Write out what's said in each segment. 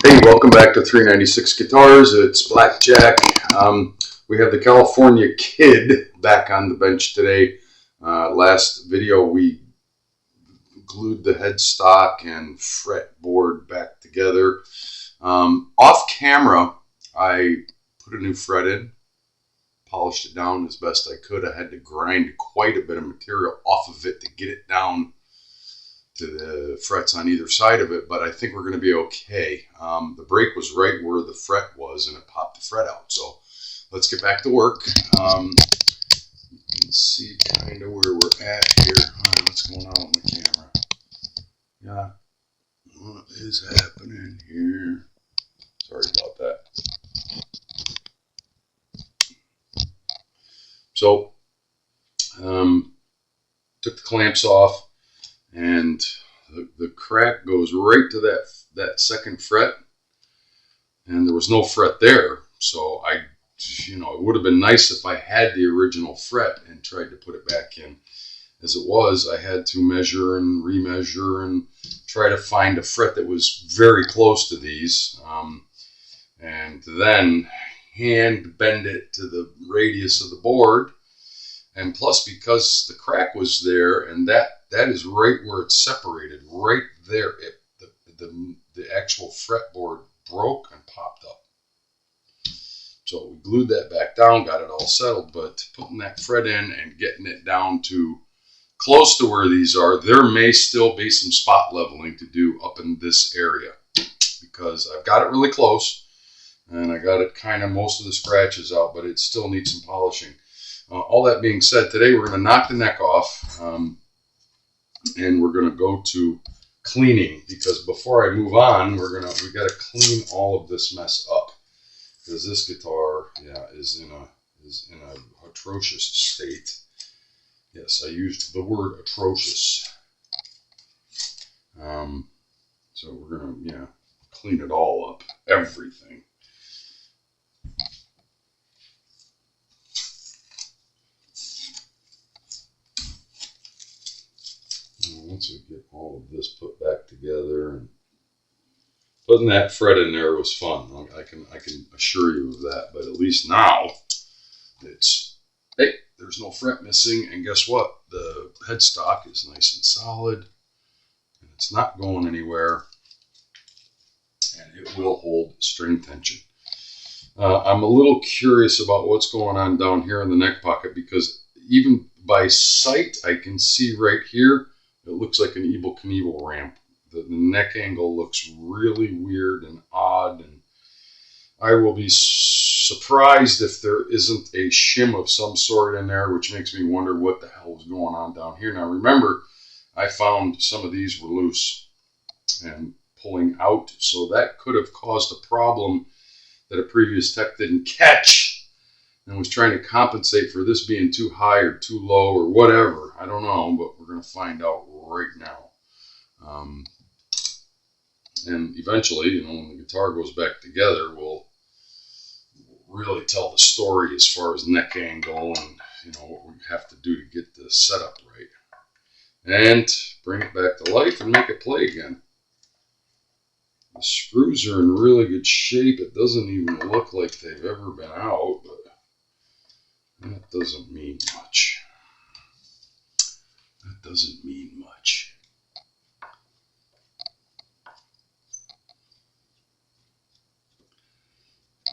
Hey, welcome back to 396 Guitars. It's Blackjack. We have the California Kid back on the bench today. Last video we glued the headstock and fretboard back together. Off camera, I put a new fret in, polished it down as best I could. I had to grind quite a bit of material off of it to get it down to the frets on either side of it, but I think we're going to be okay. The break was right where the fret was and it popped the fret out. So let's get back to work. You can see kind of where we're at here. All right, what's going on with my camera? Yeah, what is happening here? Sorry about that. So took the clamps off, and the crack goes right to that second fret, and there was no fret there. So it would have been nice if I had the original fret and tried to put it back in. As it was, I had to measure and remeasure and try to find a fret that was very close to these, and then hand bend it to the radius of the board. And plus, because the crack was there, and that is right where it's separated, right there, the actual fretboard broke and popped up. So we glued that back down, got it all settled, but putting that fret in and getting it down to close to where these are, there may still be some spot leveling to do up in this area, because I've got it really close, and I got it kind of most of the scratches out, but it still needs some polishing. All that being said, today we're going to knock the neck off, and we're going to go to cleaning, because before I move on, we got to clean all of this mess up, because this guitar, is in a atrocious state. Yes, I used the word atrocious. So we're going to clean it all up, everything. Once we get all of this put back together, and putting that fret in there was fun. I can assure you of that. But at least now, there's no fret missing, and guess what? The headstock is nice and solid, and it's not going anywhere, and it will hold string tension. I'm a little curious about what's going on down here in the neck pocket, because even by sight, I can see right here, it looks like an Evel Knievel ramp. The neck angle looks really weird and odd, and I will be surprised if there isn't a shim of some sort in there, which makes me wonder what the hell is going on down here. Now remember, I found some of these were loose and pulling out, so that could have caused a problem that a previous tech didn't catch and was trying to compensate for this being too high or too low or whatever. I don't know, but we're going to find out right now. And eventually, when the guitar goes back together, we'll really tell the story as far as neck angle and what we have to do to get the setup right, and bring it back to life and make it play again. The screws are in really good shape. It doesn't even look like they've ever been out, but that doesn't mean much. That doesn't mean much.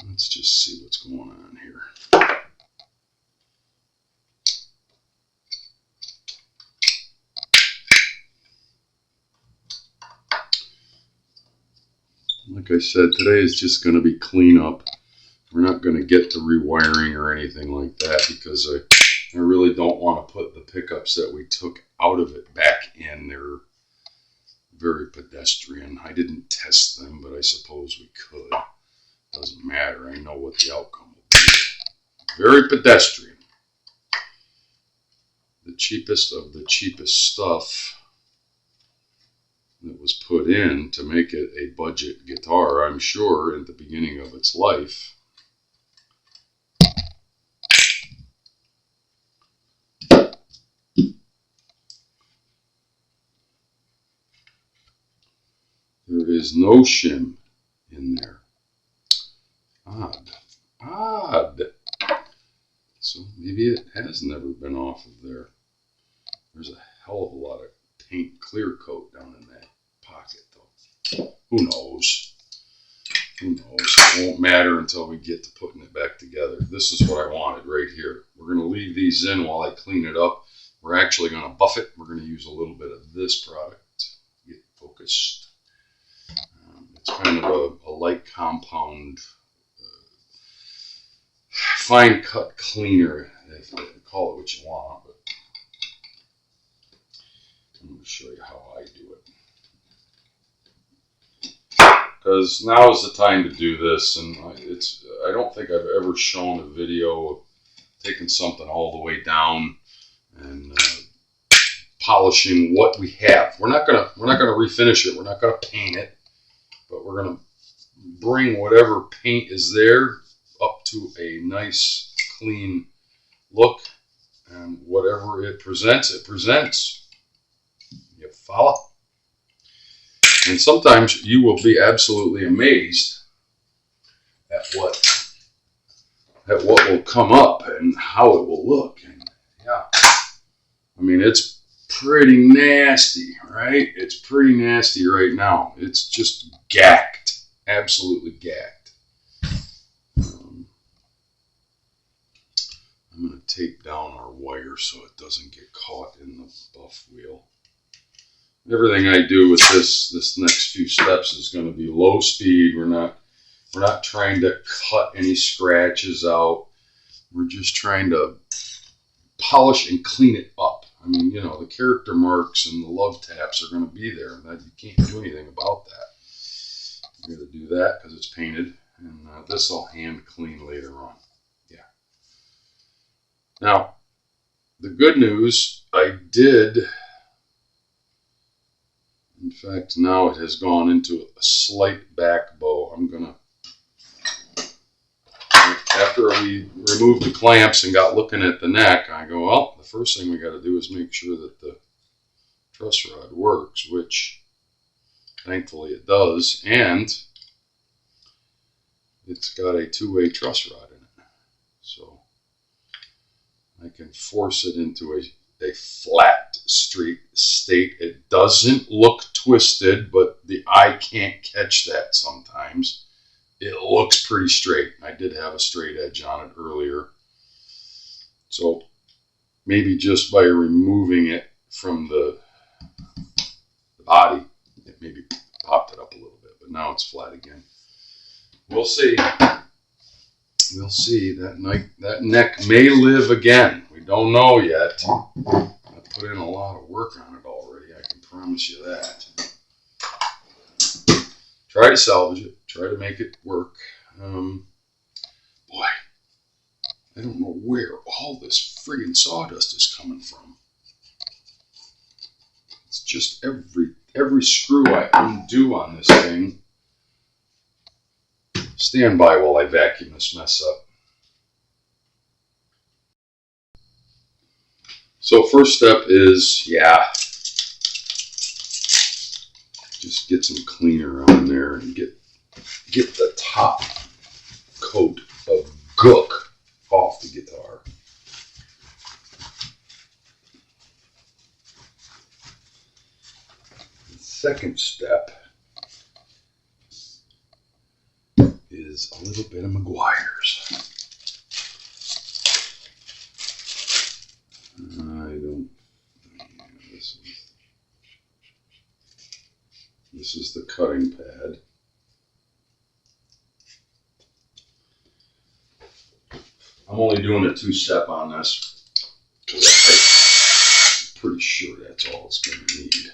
Let's just see what's going on here. Like I said, today is just going to be cleanup. We're not going to get to rewiring or anything like that, because I really don't want to put the pickups that we took out of it back in. They're very pedestrian. I didn't test them, but I suppose we could. Doesn't matter. I know what the outcome will be. Very pedestrian. The cheapest of the cheapest stuff that was put in to make it a budget guitar, I'm sure, at the beginning of its life. There is no shim in there. Odd. So maybe it has never been off of there. There's a hell of a lot of paint clear coat down in that pocket though. Who knows? Who knows? It won't matter until we get to putting it back together. This is what I wanted right here. We're going to leave these in while I clean it up. We're actually going to buff it. We're going to use a little bit of this product to get focused. It's kind of a light compound, fine cut cleaner, if you call it what you want. But I'm going to show you how I do it. Because now is the time to do this, and I don't think I've ever shown a video of taking something all the way down and polishing what we have. We're not gonna refinish it. We're not gonna paint it, but we're gonna bring whatever paint is there up to a nice clean look, and whatever it presents, it presents. You follow? And sometimes you will be absolutely amazed at what will come up and how it will look. And yeah, I mean, it's pretty nasty, right? It's pretty nasty right now. It's just gacked, absolutely gacked. I'm going to tape down our wire so it doesn't get caught in the buff wheel. Everything I do with this next few steps is going to be low speed. We're not trying to cut any scratches out. We're just trying to polish and clean it up. I mean, you know, the character marks and the love taps are going to be there. You can't do anything about that. You're going to do that because it's painted, and this I'll hand clean later on. Yeah. Now, the good news, I did. In fact, now it has gone into a slight back bow. I'm going to, after we removed the clamps and got looking at the neck, I go, well, the first thing we got to do is make sure that the truss rod works, which thankfully it does, and it's got a two-way truss rod in it. So I can force it into a flat, straight state. It doesn't look twisted, but the eye can't catch that sometimes. It looks pretty straight. I did have a straight edge on it earlier. So maybe just by removing it from the body, it maybe popped it up a little bit, but now it's flat again. We'll see. We'll see. That neck may live again. We don't know yet. I put in a lot of work on it already. I can promise you that. Try to salvage it. Try to make it work. Boy, I don't know where all this friggin' sawdust is coming from. It's just every screw I undo on this thing. Stand by while I vacuum this mess up. So first step is, just get some cleaner on there and get the top coat of gook off the guitar. The second step is a little bit of McGuire's. This is the cutting pad. I'm only doing a two-step on this because I'm pretty sure that's all it's going to need.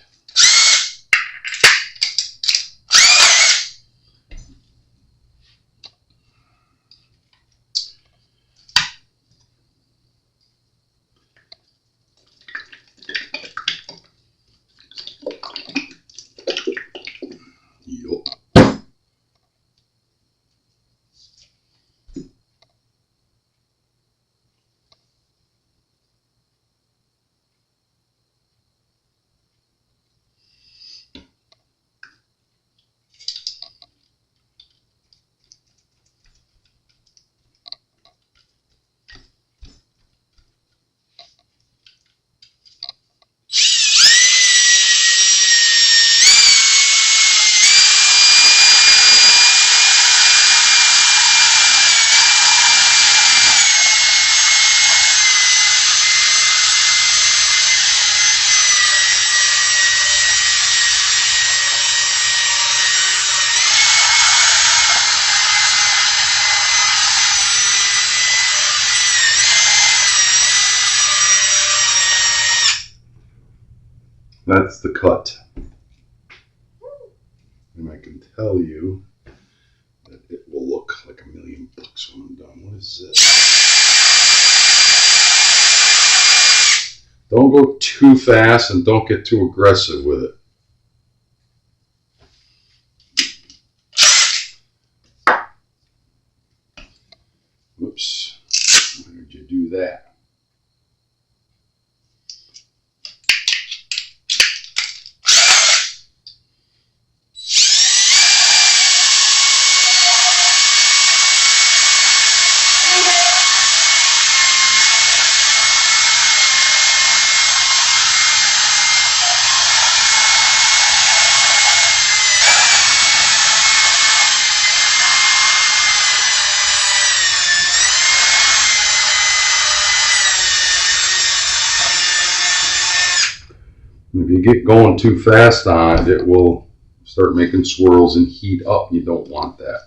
That's the cut. And I can tell you that it will look like $1,000,000 when I'm done. What is this? Don't go too fast and don't get too aggressive with it. Whoops. Why did you do that? If you get going too fast on it, it will start making swirls and heat up. You don't want that.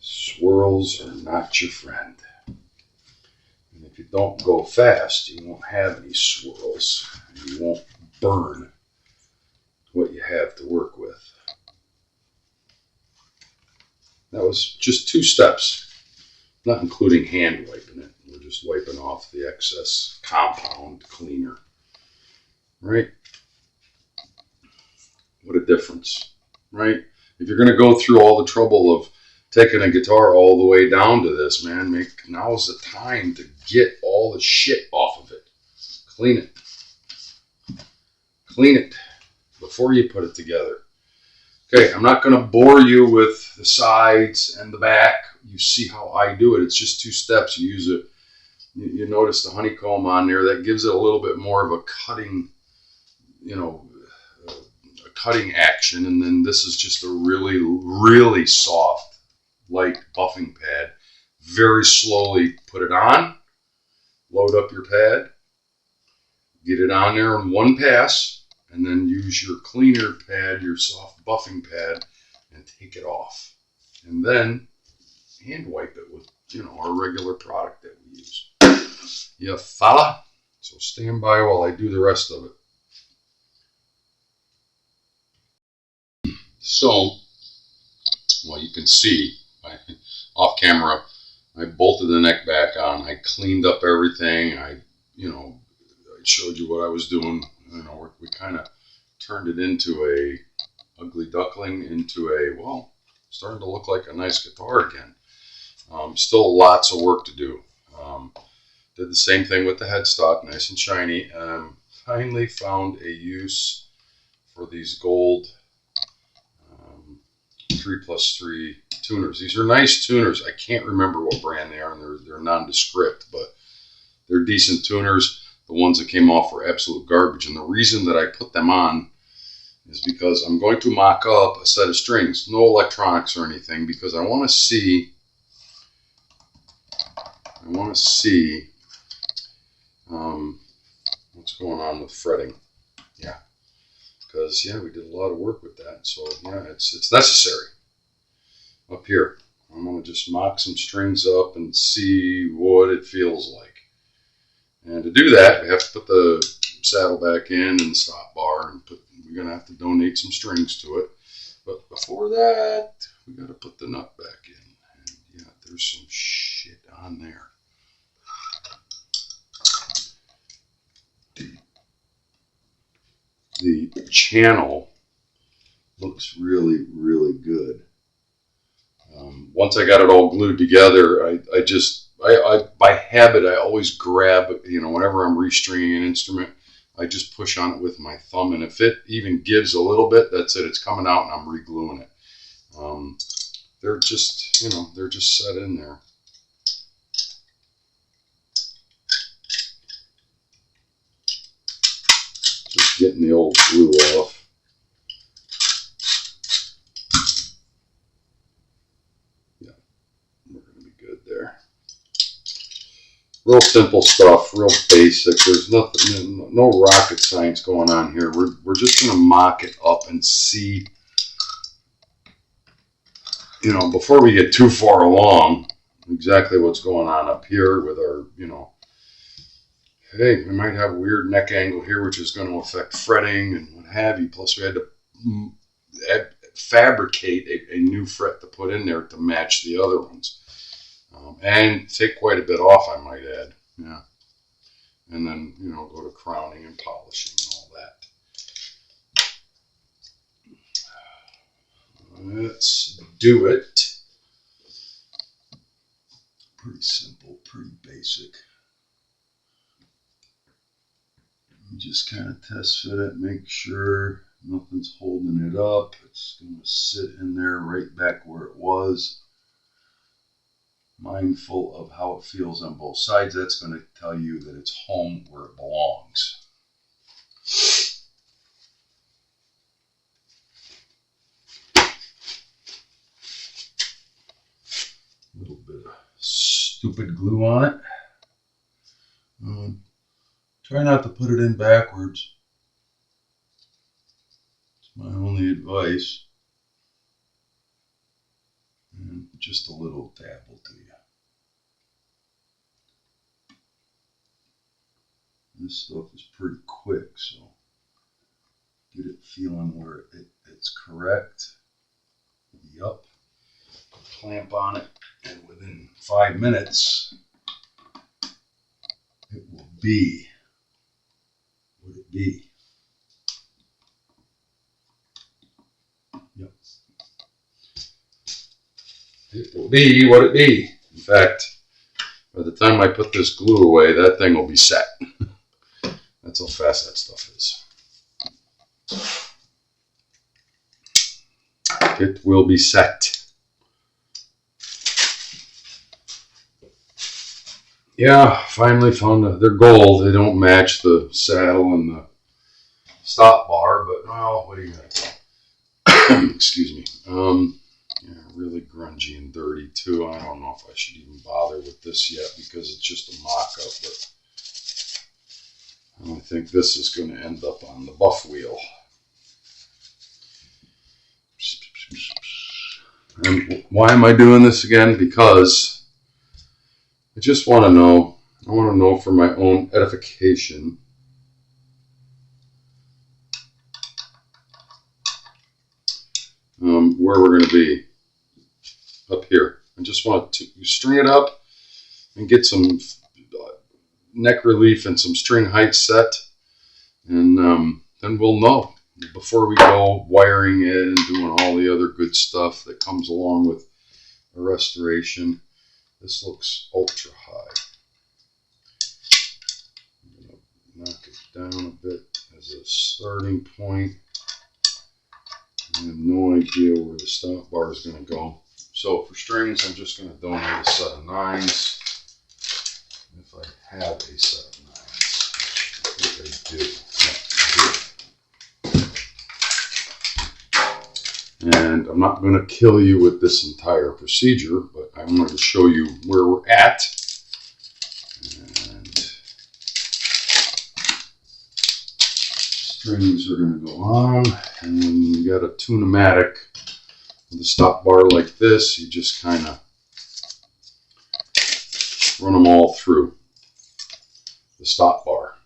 Swirls are not your friend. And if you don't go fast, you won't have any swirls. And you won't burn what you have to work with. That was just 2 steps, not including hand wiping it. We're just wiping off the excess compound cleaner, right? What a difference, right? If you're going to go through all the trouble of taking a guitar all the way down to this, man, now's the time to get all the shit off of it. Clean it. Clean it before you put it together. Okay, I'm not going to bore you with the sides and the back. You see how I do it. It's just 2 steps. You use it. You notice the honeycomb on there. That gives it a little bit more of a cutting, a cutting action. And then this is just a really, really soft, light buffing pad. Very slowly put it on. Load up your pad. Get it on there in 1 pass. And then use your cleaner pad, your soft buffing pad, and take it off. And then hand wipe it with, our regular product that we use. You follow? So stand by while I do the rest of it. So, well, you can see off camera, I bolted the neck back on. I cleaned up everything. I showed you what I was doing. We kind of turned it into a ugly duckling into a, well, starting to look like a nice guitar again. Still lots of work to do. Did the same thing with the headstock, nice and shiny. Finally found a use for these gold 3+3 tuners. These are nice tuners. I can't remember what brand they are, and they're nondescript, but they're decent tuners. The ones that came off were absolute garbage. And the reason that I put them on is because I'm going to mock up a set of strings. No electronics or anything, because I want to see what's going on with fretting. Yeah. Because, we did a lot of work with that. So, it's necessary. Up here, I'm going to just mock some strings up and see what it feels like. And to do that, we have to put the saddle back in and the stop bar, and we're going to have to donate some strings to it. But before that, we got to put the nut back in. And there's some shit on there. The channel looks really, really good. Once I got it all glued together, I by habit, I always grab, whenever I'm restringing an instrument, I just push on it with my thumb. And if it even gives a little bit, that's it. It's coming out and I'm re-gluing it. They're just, they're just set in there. Just getting the old glue off. real simple stuff, real basic. There's nothing, no rocket science going on here. We're just going to mock it up and see, you know, before we get too far along, exactly what's going on up here with our, you know, hey, we might have a weird neck angle here, which is going to affect fretting and what have you. Plus, we had to fabricate a new fret to put in there to match the other ones. And take quite a bit off, I might add. Yeah. And then, you know, go to crowning and polishing and all that. Let's do it. Pretty simple, pretty basic. Just kind of test fit it, make sure nothing's holding it up. It's going to sit in there right back where it was. Mindful of how it feels on both sides. That's going to tell you that it's home where it belongs. A little bit of stupid glue on it. Try not to put it in backwards. It's my only advice. And just a little dab will do you. This stuff is pretty quick, so get it feeling where it's correct. Yup. Clamp on it, and within 5 minutes, it will be what it be. Yep. It will be what it be. In fact, by the time I put this glue away, that thing will be set. That's how fast that stuff is. It will be set. Yeah, finally found they're gold. They don't match the saddle and the stop bar, but well, what do you got? Excuse me. Yeah, really grungy and dirty too. I don't know if I should even bother with this yet because it's just a mock-up, but I think this is going to end up on the buff wheel. And why am I doing this again? Because I just want to know. I want to know for my own edification. Where we're going to be up here. I just want to string it up and get some neck relief and some string height set, and then we'll know before we go wiring it and doing all the other good stuff that comes along with a restoration. This looks ultra high. I'm going to knock it down a bit as a starting point. I have no idea where the stop bar is going to go. So for strings, I'm just going to donate a set of 9s. If I have a set of 9s. I think I do. Yeah, I do. And I'm not going to kill you with this entire procedure, but I'm going to show you where we're at. And strings are going to go on. And when you got a tune-o-matic with a stop bar like this, you just kind of run them all through the stop bar,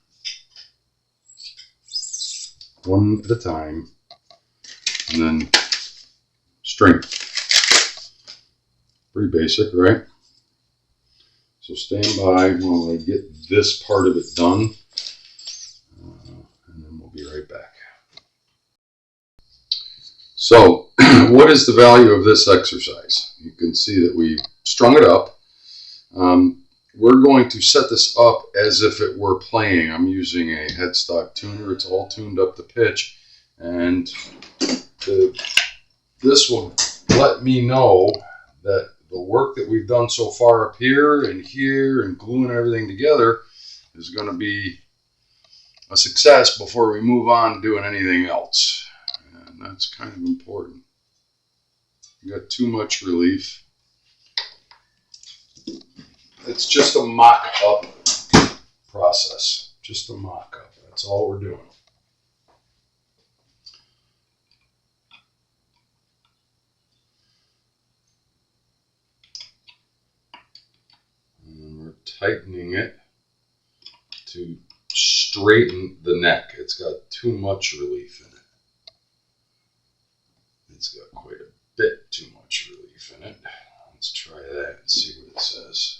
one at a time, and then string. Pretty basic, right? So stand by while I get this part of it done, and then we'll be right back. So, what is the value of this exercise? You can see that we strung it up. We're going to set this up as if it were playing. I'm using a headstock tuner. It's all tuned up to pitch. And this will let me know that the work that we've done so far up here and gluing everything together is going to be a success before we move on to doing anything else. And that's kind of important. You got too much relief. it's just a mock-up process. Just a mock-up. That's all we're doing. And we're tightening it to straighten the neck. It's got too much relief in it. It's got quite a bit too much relief in it. Let's try that and see what it says.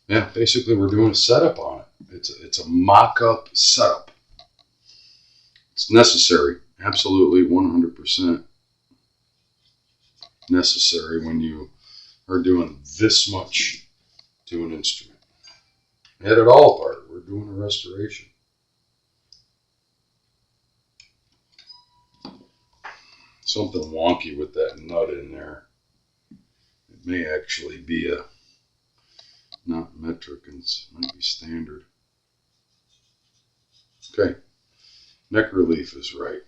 Yeah, basically we're doing a setup on it. It's a mock-up setup. It's necessary, absolutely 100% necessary when you are doing this much to an instrument. Had it all apart. We're doing a restoration. Something wonky with that nut in there. It may actually be a not metric, and it might be standard. Okay, neck relief is right.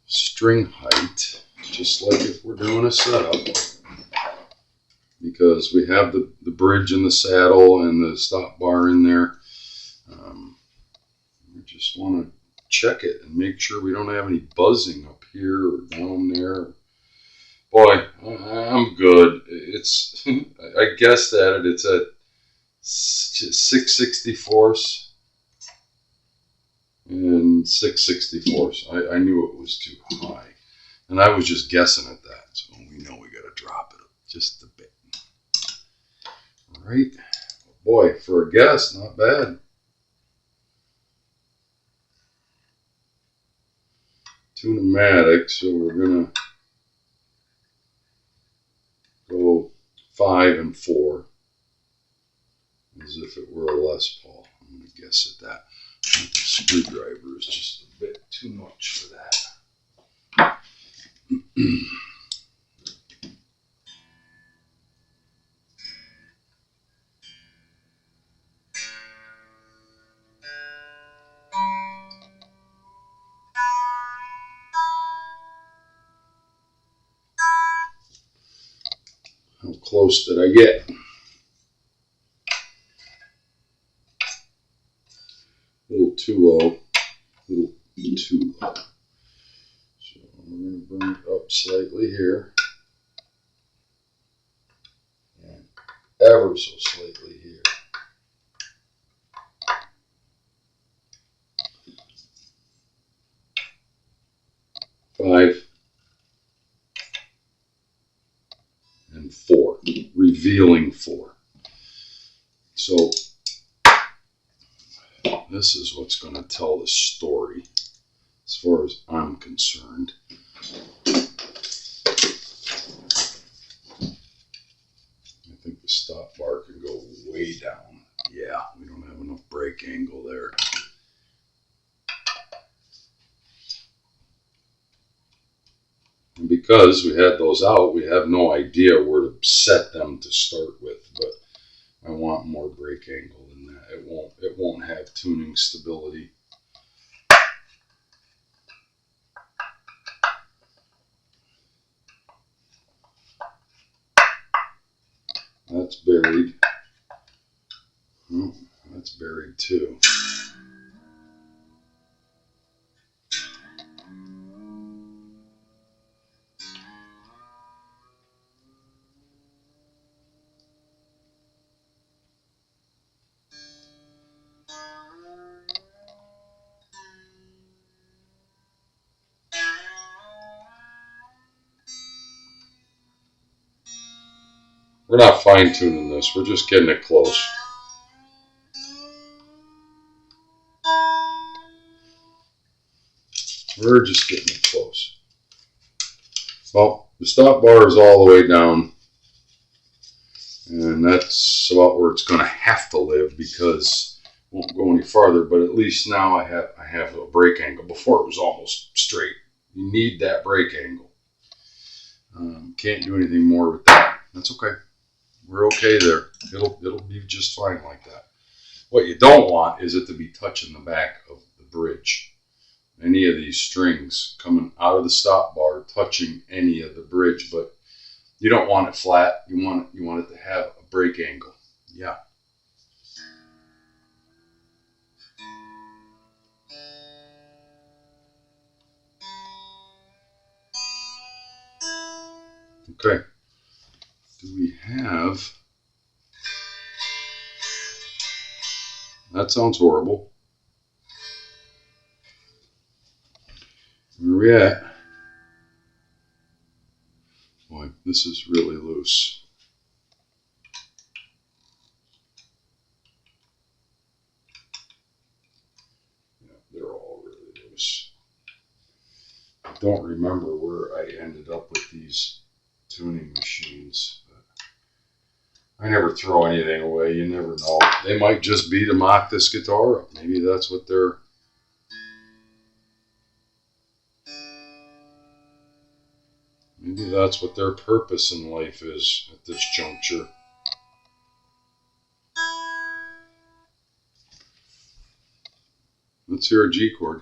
String height, just like if we're doing a setup, because we have the bridge and the saddle and the stop bar in there. We just want to check it and make sure we don't have any buzzing up here or down there. Boy, I'm good. It's I guessed at it. It's at 6/64 and 6/64. I knew it was too high, and I was just guessing at that. So we know we got to drop it just a bit. All right, boy, for a guess, not bad. Tune-o-matic, so we're gonna go 5 and 4, as if it were a Les Paul. I'm gonna guess at that. The screwdriver is just a bit too much for that. How close did I get? A little too low. A little too low. So I'm going to bring it up slightly here. And ever so slightly here. Five and 4. Revealing 4. So this is what's going to tell the story as far as I'm concerned. I think the stop bar can go way down. Yeah, we don't have enough brake angle there. And because we had those out, we have no idea where to set them to start with, but I want more brake angle than that. It won't have tuning stability. That's buried. Oh, that's buried too. We're not fine-tuning this. We're just getting it close. We're just getting it close. Well, the stop bar is all the way down. And that's about where it's going to have to live because it won't go any farther. But at least now I have a brake angle. Before it was almost straight. You need that brake angle. Can't do anything more with that. That's okay. We're okay there. It'll be just fine like that. What you don't want is it to be touching the back of the bridge. Any of these strings coming out of the stop bar touching any of the bridge, but You don't want it flat. You want it to have a break angle. Yeah. Okay. Do we have... That sounds horrible. Where are we at? Boy, this is really loose. Yeah, they're all really loose. I don't remember where I ended up with these tuning machines. But I never throw anything away. You never know. They might just be to mock this guitar up. Maybe that's what they're... Maybe that's what their purpose in life is at this juncture. Let's hear a G chord.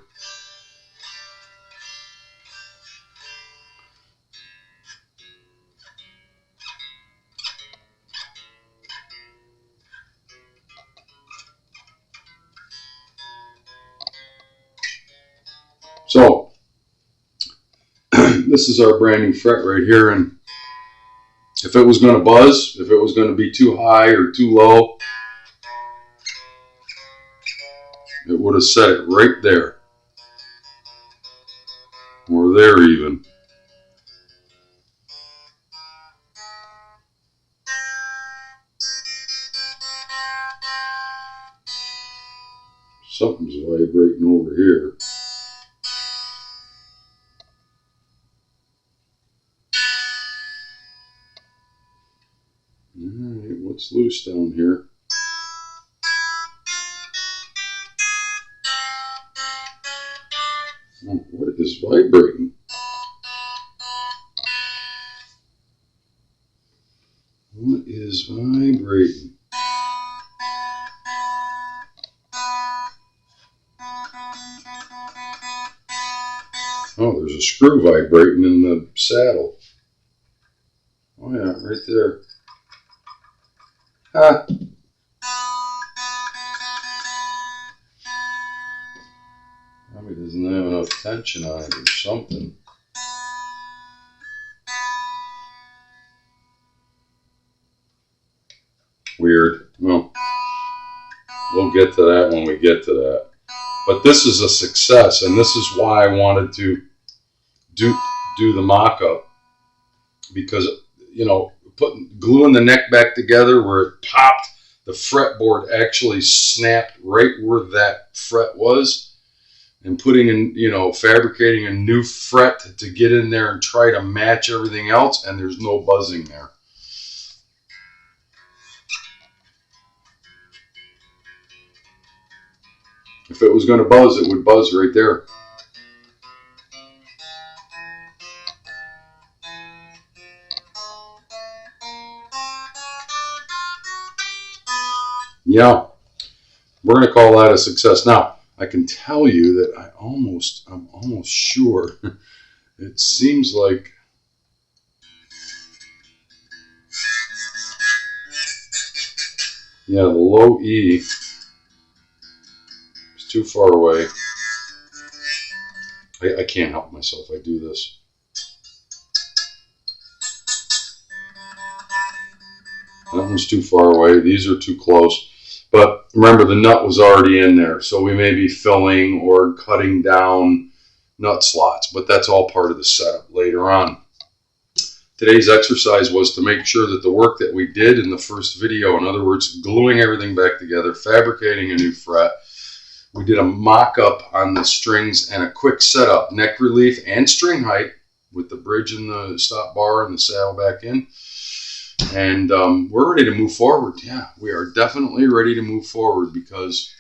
So, this is our brand new fret right here, and if it was going to buzz, if it was going to be too high or too low, it would have set it right there, or there even. Something's vibrating over here. Alright, what's loose down here? Oh, what is vibrating? What is vibrating? Oh, there's a screw vibrating in the saddle. Oh yeah, right there. Ha! Probably doesn't have enough tension on it or something. Weird. Well, we'll get to that when we get to that. But this is a success, and this is why I wanted to do the mock-up, because, you know, gluing the neck back together where it popped, the fretboard actually snapped right where that fret was, and putting in, you know, fabricating a new fret to get in there and try to match everything else, and there's no buzzing there. If it was going to buzz, it would buzz right there. Yeah, we're going to call that a success. Now, I can tell you that I'm almost sure it seems like the low E is too far away. I can't help myself. I do this. That one's too far away. These are too close. But remember, the nut was already in there, so we may be filling or cutting down nut slots, but that's all part of the setup later on. Today's exercise was to make sure that the work that we did in the first video, in other words, gluing everything back together, fabricating a new fret, we did a mock-up on the strings and a quick setup, neck relief and string height with the bridge and the stop bar and the saddle back in. And we're ready to move forward. Yeah, we are definitely ready to move forward, because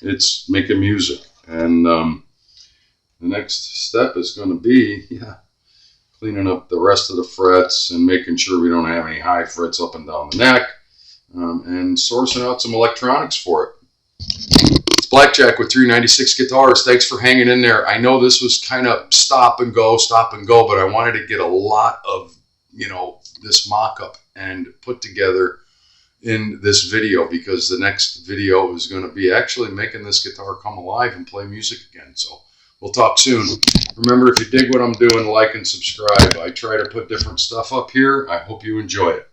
it's making music. And the next step is going to be, cleaning up the rest of the frets and making sure we don't have any high frets up and down the neck, and sourcing out some electronics for it. Blackjack with 396 guitars. Thanks for hanging in there. I know this was kind of stop and go, but I wanted to get a lot of, this mock-up and put together in this video, because the next video is going to be actually making this guitar come alive and play music again. So we'll talk soon. Remember, if you dig what I'm doing, like and subscribe. I try to put different stuff up here. I hope you enjoy it.